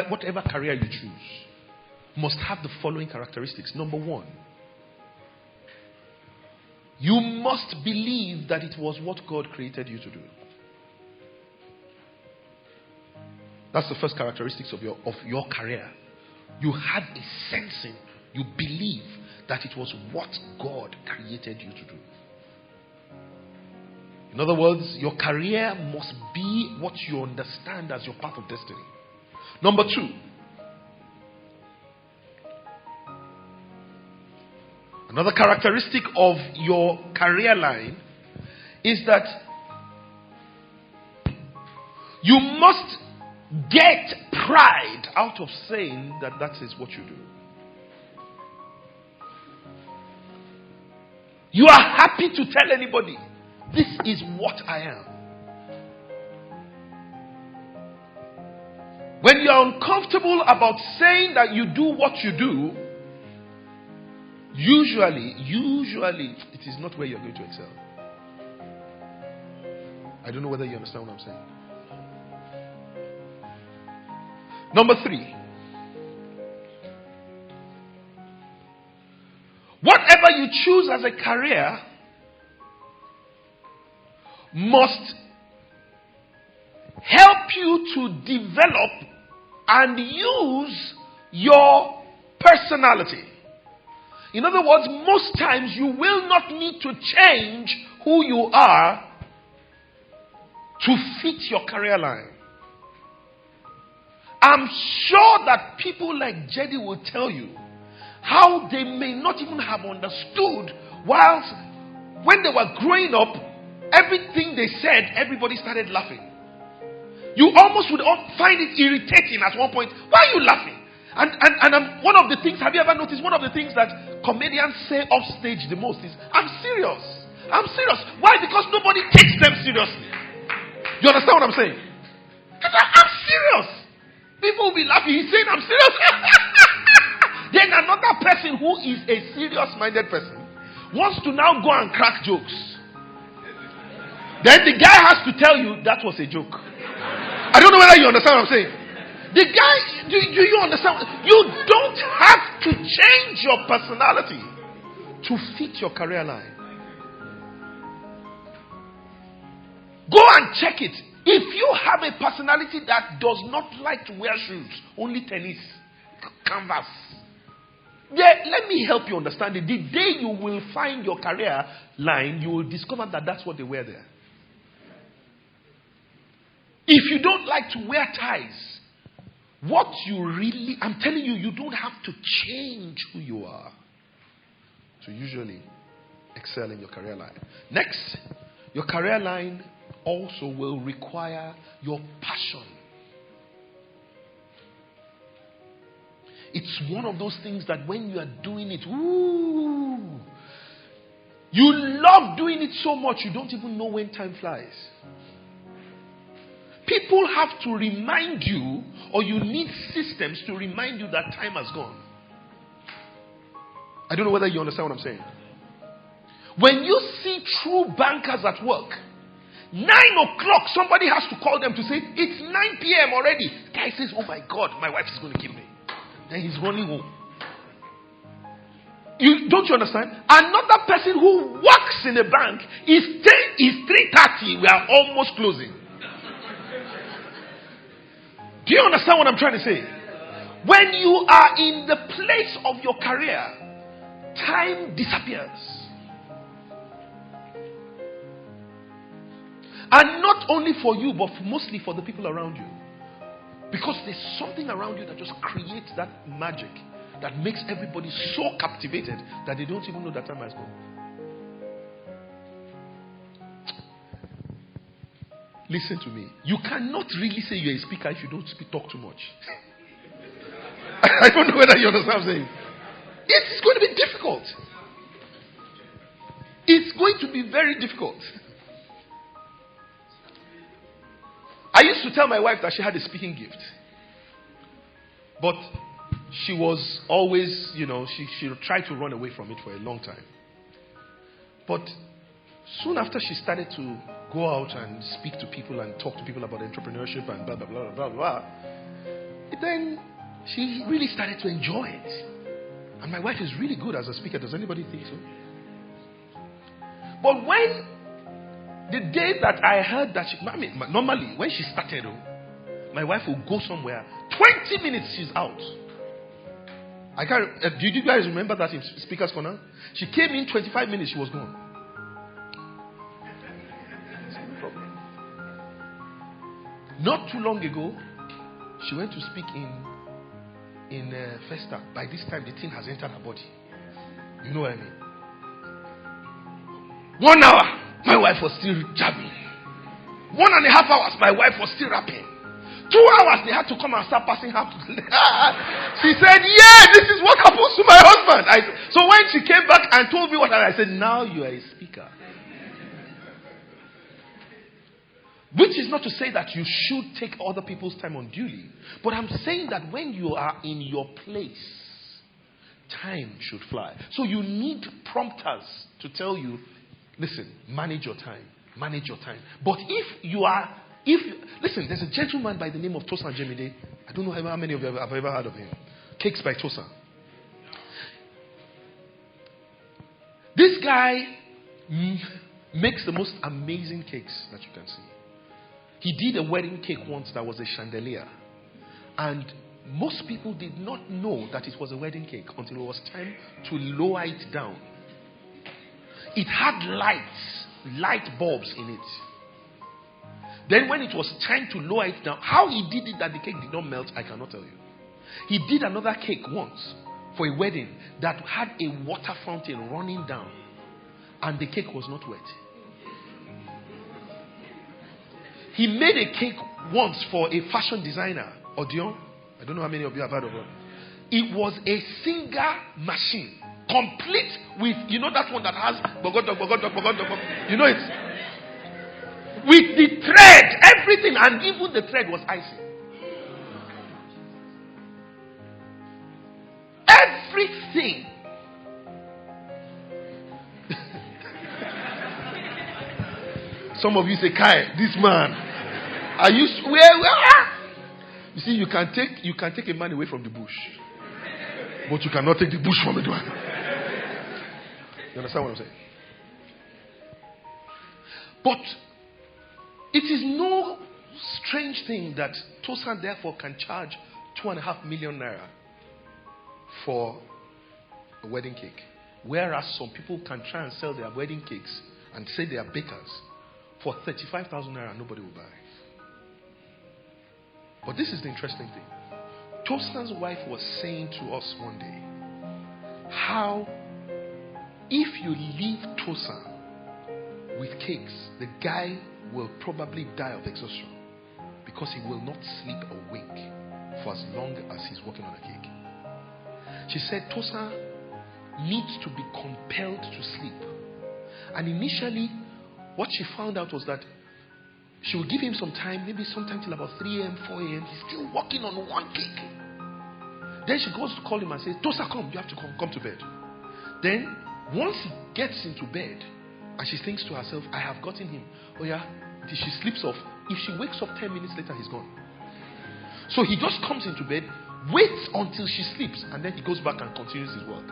Whatever career you choose must have the following characteristics. Number one, you must believe that it was what God created you to do. That's the first characteristics of your career. You had a sensing. You believe that it was what God created you to do. In other words, your career must be what you understand as your path of destiny. Number two, another characteristic of your career line is that you must get pride out of saying that is what you do. You are happy to tell anybody, this is what I am. When you are uncomfortable about saying that you do what you do, usually, it is not where you're going to excel. I don't know whether you understand what I'm saying. Number three. Whatever you choose as a career must help you to develop and use your personality. In other words, most times you will not need to change who you are to fit your career line. I'm sure that people like Jedi will tell you how they may not even have understood whilst when they were growing up, everything they said, everybody started laughing. You almost would find it irritating at one point. Why are you laughing? And one of the things, have you ever noticed, one of the things that comedians say off stage the most is, I'm serious. I'm serious. Why? Because nobody takes them seriously. You understand what I'm saying? I'm serious. People will be laughing. He's saying, I'm serious. Then another person who is a serious-minded person wants to now go and crack jokes. Then the guy has to tell you that was a joke. I don't know whether you understand what I'm saying. The guy, do you understand? You don't have to change your personality to fit your career line. Go and check it. If you have a personality that does not like to wear shoes, only tennis, canvas, let me help you understand it. The day you will find your career line, you will discover that that's what they wear there. If you don't like to wear ties, what you really, I'm telling you, you don't have to change who you are to usually excel in your career line. Next, your career line also will require your passion. It's one of those things that when you are doing it, you love doing it so much you don't even know when time flies. People have to remind you, or you need systems to remind you that time has gone. I don't know whether you understand what I'm saying. When you see true bankers at work, 9 o'clock, somebody has to call them to say, it's 9 p.m. already. The guy says, oh my God, my wife is going to kill me. Then he's running home. Don't you understand? Another person who works in a bank is 3:30. We are almost closing. Do you understand what I'm trying to say? When you are in the place of your career, time disappears. And not only for you, but mostly for the people around you. Because there's something around you that just creates that magic that makes everybody so captivated that they don't even know that time has gone. Listen to me. You cannot really say you're a speaker if you don't talk too much. I don't know whether you understand what I'm saying. It's going to be difficult. It's going to be very difficult. I used to tell my wife that she had a speaking gift. But she was always, she tried to run away from it for a long time. But soon after she started to go out and speak to people and talk to people about entrepreneurship and blah, blah, blah, blah, blah, Then she really started to enjoy it. And my wife is really good as a speaker. Does anybody think so? But when the day that I heard that normally when she started, my wife will go somewhere. 20 minutes she's out. I can't. Do you guys remember that in Speaker's Corner? She came in 25 minutes. She was gone. Not too long ago, she went to speak in Festa. By this time, the thing has entered her body. You know what I mean? 1 hour, my wife was still jabbing. 1.5 hours, my wife was still rapping. 2 hours, they had to come and start passing her. She said, yeah, this is what happens to my husband. So when she came back and told me what I said, now you are a speaker. Which is not to say that you should take other people's time unduly. But I'm saying that when you are in your place, time should fly. So you need prompters to tell you, listen, manage your time. Manage your time. But listen, there's a gentleman by the name of Tosan Jemide. I don't know how many of you have ever heard of him. Cakes by Tosan. This guy makes the most amazing cakes that you can see. He did a wedding cake once that was a chandelier. And most people did not know that it was a wedding cake until it was time to lower it down. It had light bulbs in it. Then when it was time to lower it down, how he did it that the cake did not melt, I cannot tell you. He did another cake once for a wedding that had a water fountain running down. And the cake was not wet. He made a cake once for a fashion designer, Odeon. I don't know how many of you have heard of her. It was a singer machine, complete with, you know that one that has, you know it? With the thread, everything, and even the thread was icy. Everything. Some of you say, Kai, this man. Are you where? You see, you can take a man away from the bush, but you cannot take the bush from the man. You understand what I'm saying? But it is no strange thing that Tosan therefore can charge 2.5 million naira for a wedding cake, whereas some people can try and sell their wedding cakes and say they are bakers for 35,000 naira. Nobody will buy. But this is the interesting thing. Tosan's wife was saying to us one day how if you leave Tosan with cakes, the guy will probably die of exhaustion because he will not sleep a wink for as long as he's working on a cake. She said Tosan needs to be compelled to sleep. And initially, what she found out was that she would give him some time, maybe sometime till about 3 a.m., 4 a.m. He's still working on one cake. Then she goes to call him and says, Tosa, come, you have to come to bed. Then, once he gets into bed, and she thinks to herself, I have gotten him. Oh yeah, till she sleeps off. If she wakes up 10 minutes later, he's gone. So he just comes into bed, waits until she sleeps, and then he goes back and continues his work.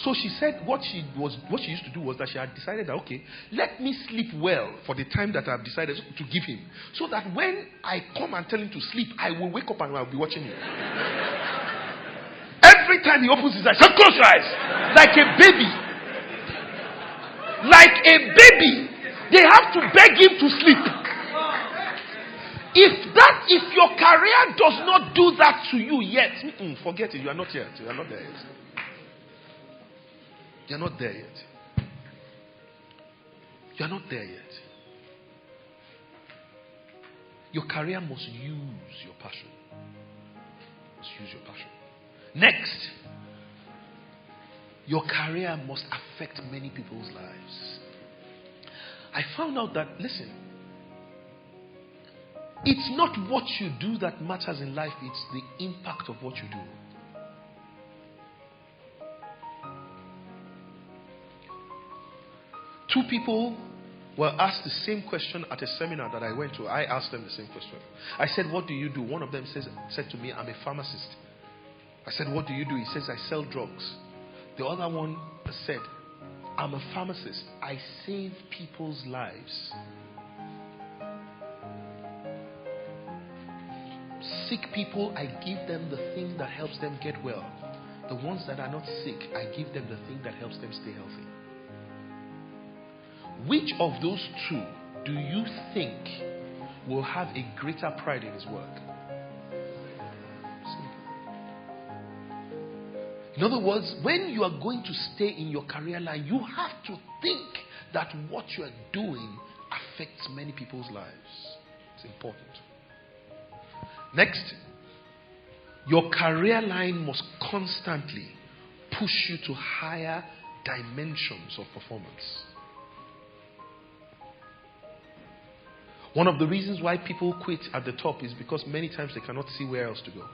So she said what she used to do was that she had decided that, okay, let me sleep well for the time that I've decided to give him. So that when I come and tell him to sleep, I will wake up and I'll be watching him. Every time he opens his eyes, so close your eyes. Like a baby. Like a baby. They have to beg him to sleep. If your career does not do that to you yet, forget it. You are not yet. You are not there yet. You're not there yet. You're not there yet. Your career must use your passion. Must use your passion. Next, your career must affect many people's lives. I found out that, listen, it's not what you do that matters in life, it's the impact of what you do. Two people were asked the same question at a seminar that I went to. I asked them the same question. I said, what do you do? One of them said to me, I'm a pharmacist. I said, what do you do? He says, I sell drugs. The other one said, I'm a pharmacist. I save people's lives. Sick people, I give them the thing that helps them get well. The ones that are not sick, I give them the thing that helps them stay healthy. Which of those two do you think will have a greater pride in his work? In other words, when you are going to stay in your career line, you have to think that what you are doing affects many people's lives. It's important. Next, your career line must constantly push you to higher dimensions of performance. One of the reasons why people quit at the top is because many times they cannot see where else to go.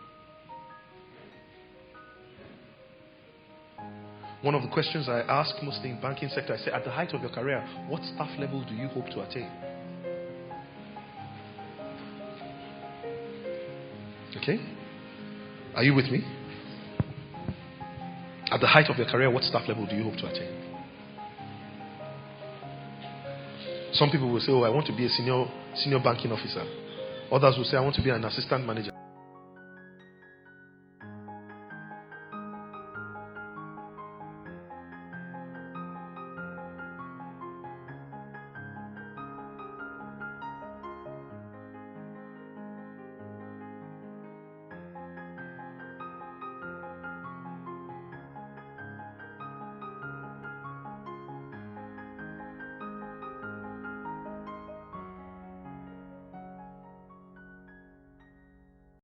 One of the questions I ask mostly in banking sector, I say, at the height of your career, what staff level do you hope to attain? Okay? Are you with me? At the height of your career, what staff level do you hope to attain? Some people will say, oh, I want to be a senior banking officer. Others will say, I want to be an assistant manager.